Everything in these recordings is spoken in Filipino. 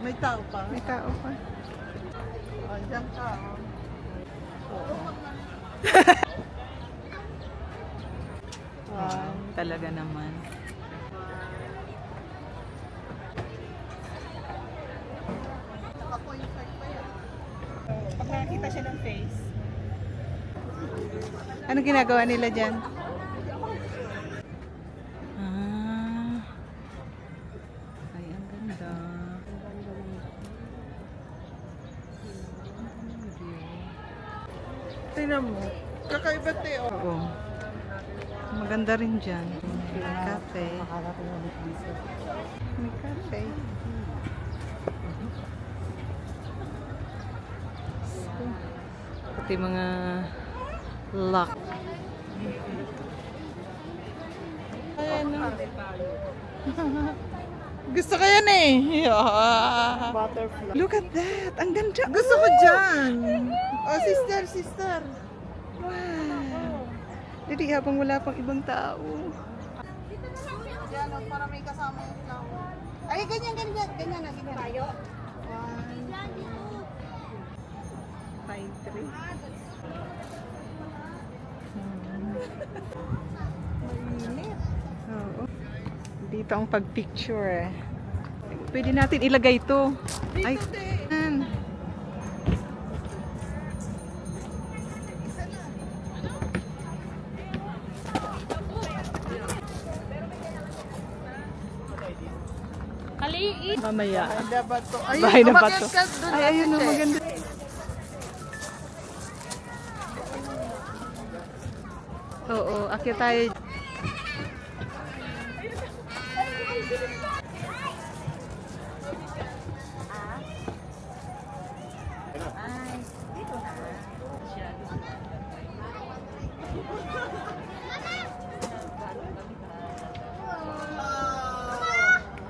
May tao pa. May tao pa. Oh, dyan ka. Oo. Wow, talaga naman. Pag nakakita siya ng face. Ano ginagawa nila dyan? Ah. Ay, ang ganda. Tingnan mo. Kakaiba tayo. Oo. Maganda rin dyan. May cafe. May cafe. Pati mga lock. Ayan o. Gusto ko yan eh. Butterfly. Look at that. Ang ganda. Gusto ko dyan. Oh, sister, sister. Wow. Hindi habang wala pang ibang tao. Yan, para may kasamang flower. Ay, ganyan, ganyan. Ganyan na, ganyan. Tayo. 5, 3. Mainit. Oo. Dito ang pag-picture. Pwede natin ilagay ito. Dito, Ay, te. yan. Mamaya. Bahay ba to? Bahay na ba to? umakyat ka dun Ay, natin, ayun na, te. maganda. Oo, akyat tayo.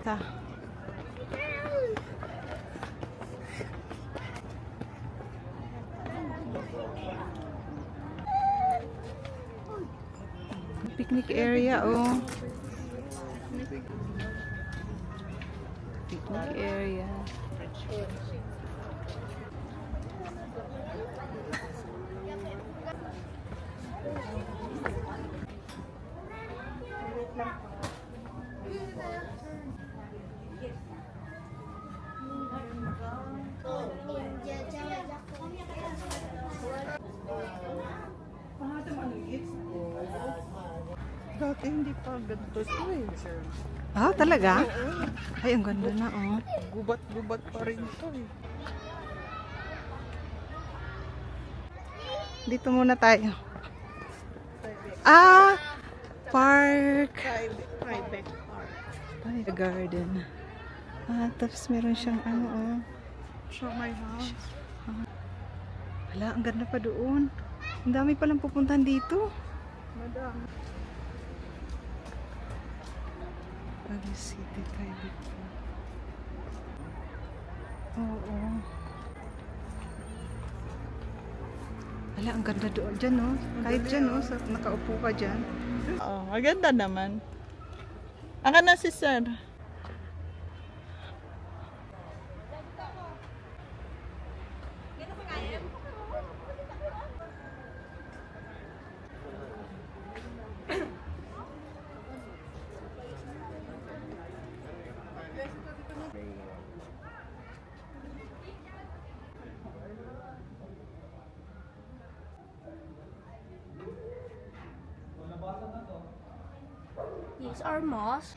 Ta. Picnic area, oh. Picnic area. Dati hindi pa ganito to eh. Ah, talaga? Ay, ang ganda na, oh. Gubat-gubat pa rin to eh. Dito muna tayo. Ah! Park! Private park. Private garden. Ah, tapos meron siyang ano, oh. Show my house. Wala, ang ganda pa doon. Ang dami palang pupuntahan dito. Madam. Baguio City Private Park. Oo. Wala, ang ganda doon. Diyan, oh. Kahit dyan, oh. Nakaupo ka dyan. Oh, maganda naman. Aka na si sir. These are moss.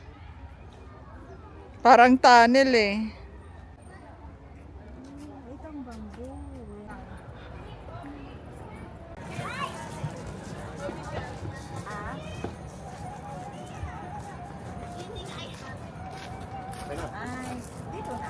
Parang tunnel eh. Itong bamboo. Ay, dito na.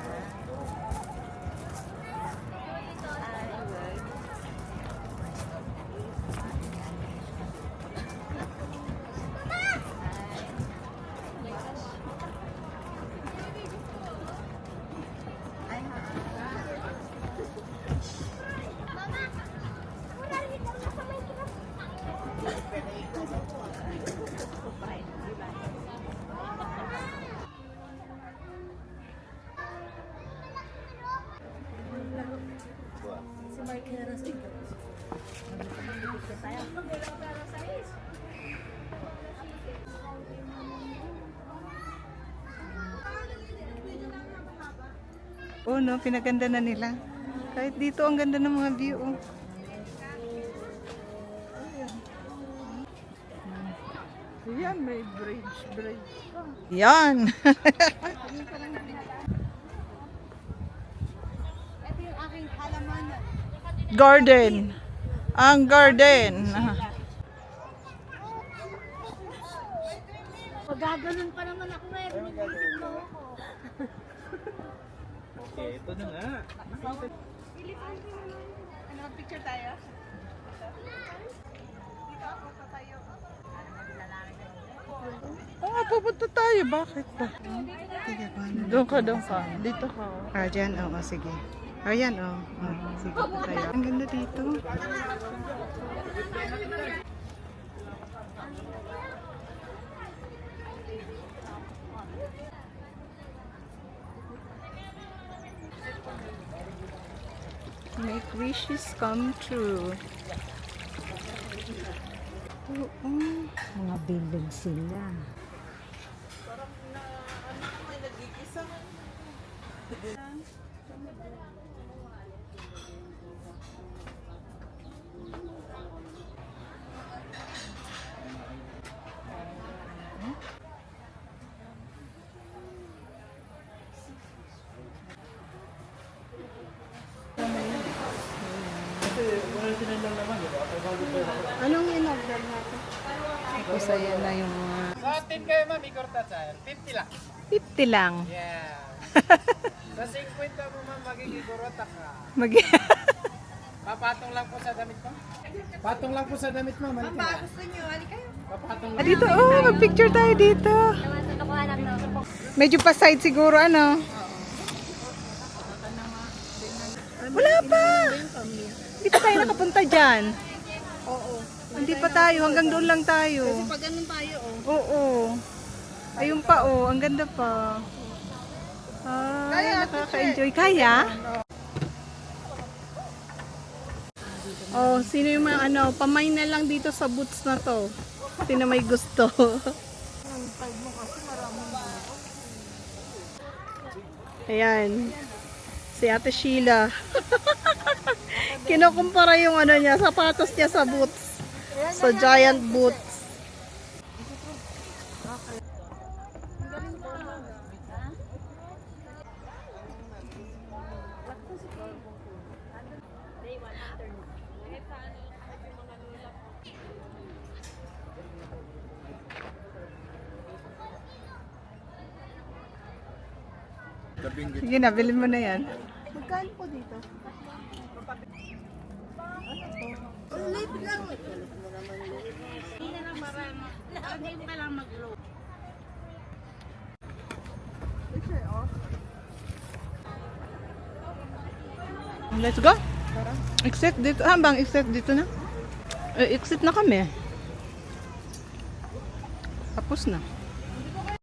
Oh no, pinaganda na nila. Kahit dito, ang ganda ng mga view. Oh. Yan, may bridge. Yan! Ito yung aking halaman. Garden. Ang garden. Magaganon pa naman ako eh. Binibitin mo ako. Okay, ito na nga. Ano, picture tayo? Dito ako tatayo. Oo, pupunta tayo. Bakit ba? Doon ka. Dito ka. Ah, dyan? Oo, sige. Ayan, oo. Sige, tayo. Ang ganda dito. Make wishes come true. Oo. Mga building sila. Anong in-order natin? Tapos ayan na yung Sa atin kayo ma'am, ikorta sa 50 lang. 50 lang. Yeah. Sa 50 mo ma'am, magiging burota ka. Mag Papatong lang po sa damit mo. Patong lang po sa damit mo, mali ka. Gusto nyo, hali kayo. Papatong Ah, lang. dito, oh, mag-picture tayo dito. Medyo pa side siguro, ano? Wala pa. Hindi pa tayo nakapunta dyan. Oo. Hindi pa tayo, hanggang doon lang tayo. Pag ganun tayo, oh. Oo. Ayun pa, oh, ang ganda pa. Ay, nakaka-enjoy. Kaya? Oh, sino yung mga ano, pamay na lang dito sa boots na to. Sino may gusto. Ayan. Si Ate Sheila. Kinukumpara yung ano niya, sapatos niya sa boots. Sa giant boots. Sige na, bilhin mo na yan. Magkano po dito? Light lang. Hindi na lang marami. Lagi pa lang mag-load. Let's go. Exit dito. Bang exit dito na. Exit na kami. Tapos na.